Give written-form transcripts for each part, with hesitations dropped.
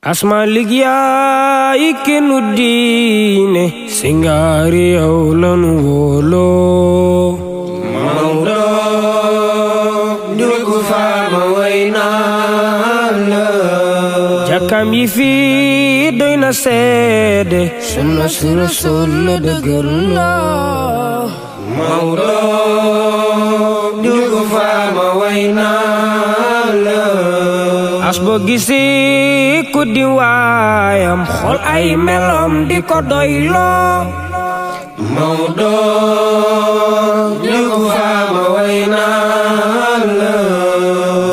asmalik yaay kenu diine singaari yow lanu wóoloo Mawdo njugu faama waynaan la jàkkam yi fii doy na seede sunna su Rasuul la dëgër la Mawdo njugu faama waynaan la as boo gisee ku di waayam xool ay melom di ko doyloo Mawdo njugu faama waynaan la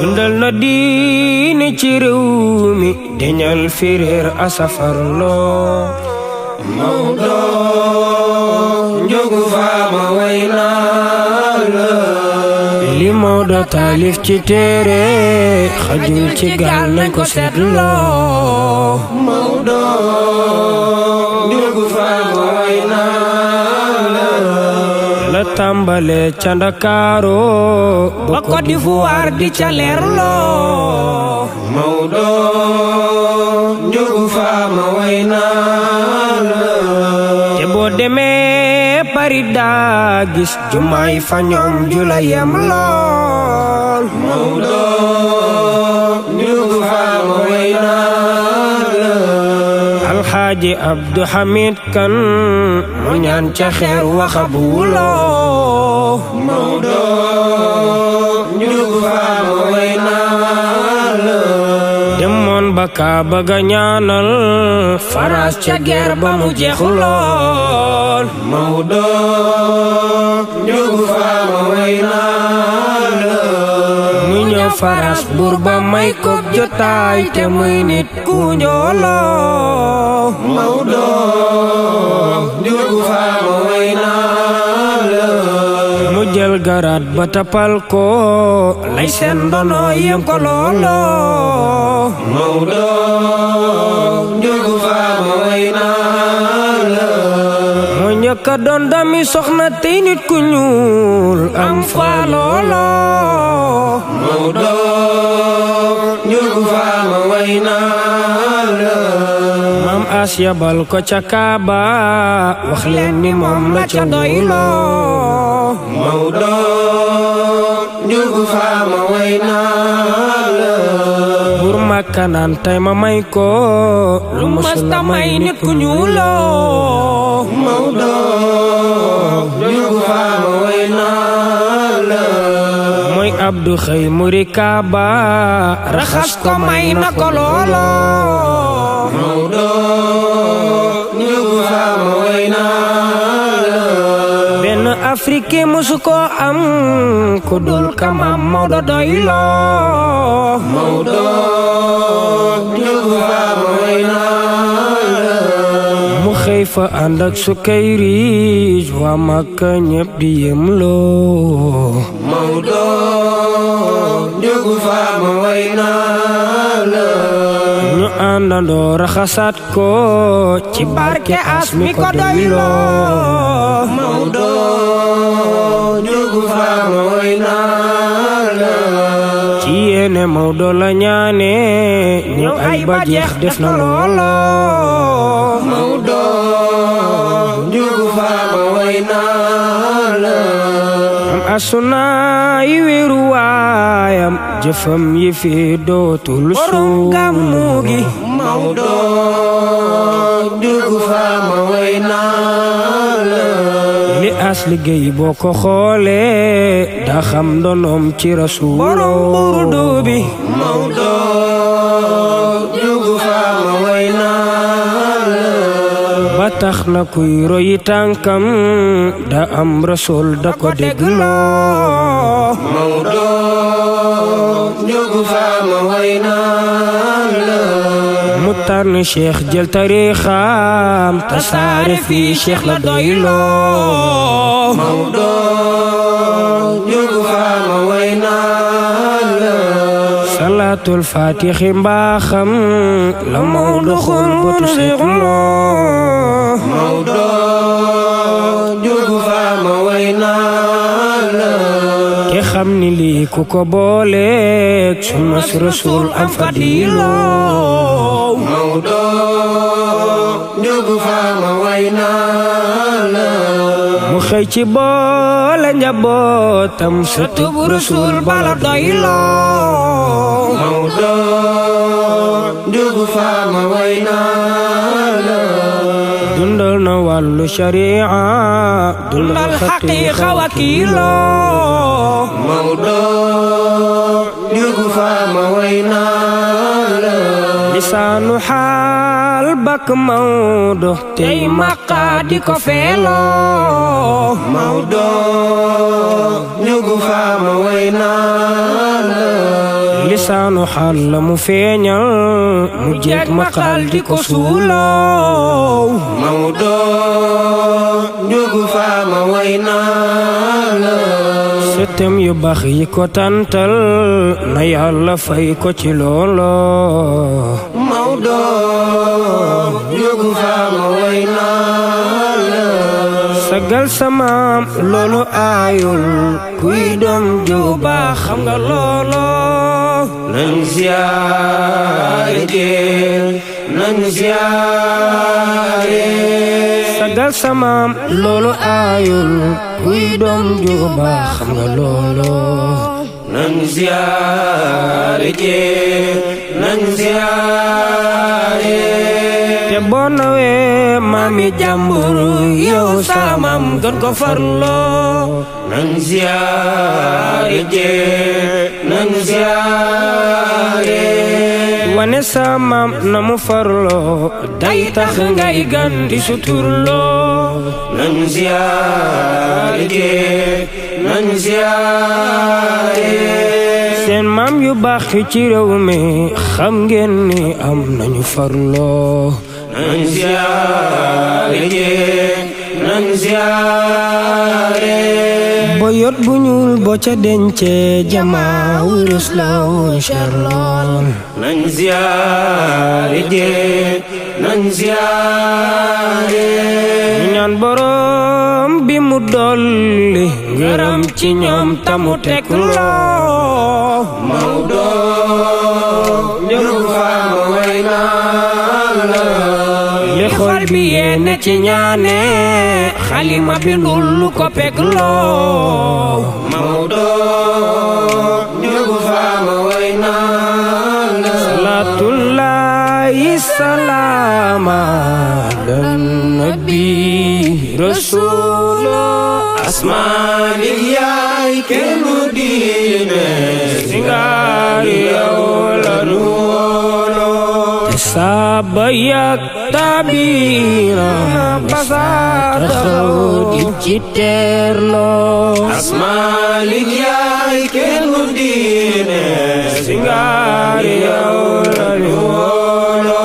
dundal na diine ci réew mi deñal firéer asafarloo Mawdo njugu faama waynaan la li Mawdo taalif ci téere xajul ci gaal nañ ko seetloo Mawdo njugu faama waynaan la tàmbale ca Ndakaaru ba Côte d'Ivoire di ca leerloo Mawdo njugu faama waynaan la te boo demee Paris daa gis jumaay fa ñoom jula yem lool Mawdo njugu faama waynaan la Alxaaji Abdu Hamid Kan mu ñaan ca xeer waxabuloo Mawdo njugu faama waynaan la demoon ba Kaaba ga ñaanal Faras ca guerre ba mu jeex lool Mawdo njugu faama waynaan la mu ñëw Faras buur ba may ko jotaay te muy nit ku ñooloo Mawdo njugu faama waynaan la mu jël garaat ba tapal ko lay seen ndono yem ko looloo Mawdo njugu faama waynaan la moo njëkk a doon dami soxna tey nit ku ñuul am fa looloo Mawdo njugu faama waynaan la maam as yabal ko ca Kaaba wax leen ni moom la ca doyloo Mawdo njugu faama waynaan la buur Makka naan tey ma may ko lu musta may nit ku ñuuloo Mawdo njugu faama waynaan la mooy Abdu xëy muri Kaaba raxas ko may na ko looloo Mawdo njugu faama waynaan la benn Afrique musu ko am ku dul kamam Mawdo doyloo Mawdo njugu faama waynaan la mu xëy fa ànd ak Sukayri waa Makka ñépp di yemloo Mawdo njugu faama waynaan la ñu àndandoo raxasaat ko ci barke as mi ko doyloo Mawdo njugu faama waynaan la ci yéene Mawdo la ñaane ñëw ay ba jeex def na looloo Mawdo njugu faama waynaan la am asuna yi wéeru waayam jëfam yi fi dootul suul gàmmu gi Mawdo njugu faama waynaan la li as liggéey boo ko xoolee da xam ndonom ci Rasuul borom burdu bi Mawdo njugu faama waynaan la ba tax na kuy royi tànkam da am Rasuul da ko dégloo Mawdo njugu faama waynaan la mu tànn Cheikh jël tariixam tasaare fii Cheikh la doyloo Mawdo njugu faama waynaan la salaatul faatixi mbaaxam la Mawdo xool bëtu seetloo Mawdo njugu faama waynaan la ke xam ni lii ku ko booleek sunna Rasuul am fadiloo xëy ci boole njabootam sëtub Rasul bala doyloo Maodo njugu faama way naa la dundal na wàllu sharia dundal xaqiiqa wakiiloo Maodo njugu faama way naa la lisaanu xaal bak Maodo tey maqaa di ko feeloo Maodo njugu faama way naa la lisaanu xaal la mu feeñal mu jeeg maqaal di ko suuloo Maodo njugu faama way naa la sëtëm yu baax yi ko tantal na Yàlla fay ko ci loolo Maodo njugu faama way naa la sagal samaam loolu aayul kuy doom ju baax xam nga loolo nañ ziyaare jeel nañ ziyaare sagal samaam loolu aayul kuy doom ju baax xam nga loolo nañ ziyaare jeel nañ ziyaare te boo nawee maami jàmbur yow saamam gën ko farloo nañ ziyaare jeel nañ ziyaare wane saamam na mu farloo day tax ngay gan di suturloo nañ ziyaare jeel nañ ziyaare seen maam yu baax ci réew mi xam ngeen ni am nañu farloo nañ ziyaare jeel nañ ziyaare boyot bu ñuul boo ca dencee jamaa wurus la woon cher lool nañ ziyaare jeel nañ ziyaare ñu ñaan borom bi mu dolli ngërëm ci ñoom tamu teg loo Maodo njugu faama way naa la li xol bi yéene ci ñaane xalima bi ndul ko peg loo Maodo njugu faama way naa la salaatullahi salaama ala nabi rasulo asmaalik yaay kennu diine singaari yow la nu wóolo te saaba yak tabiina basaa taxaw di ci teerloo asmaalik yaay kennu diine singaari yow la nu wóolo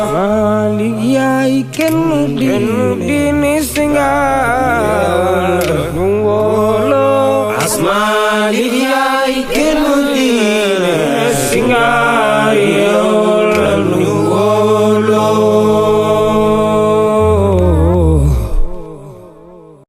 asmaalik yaay kennu diine singaari asmaalik yaay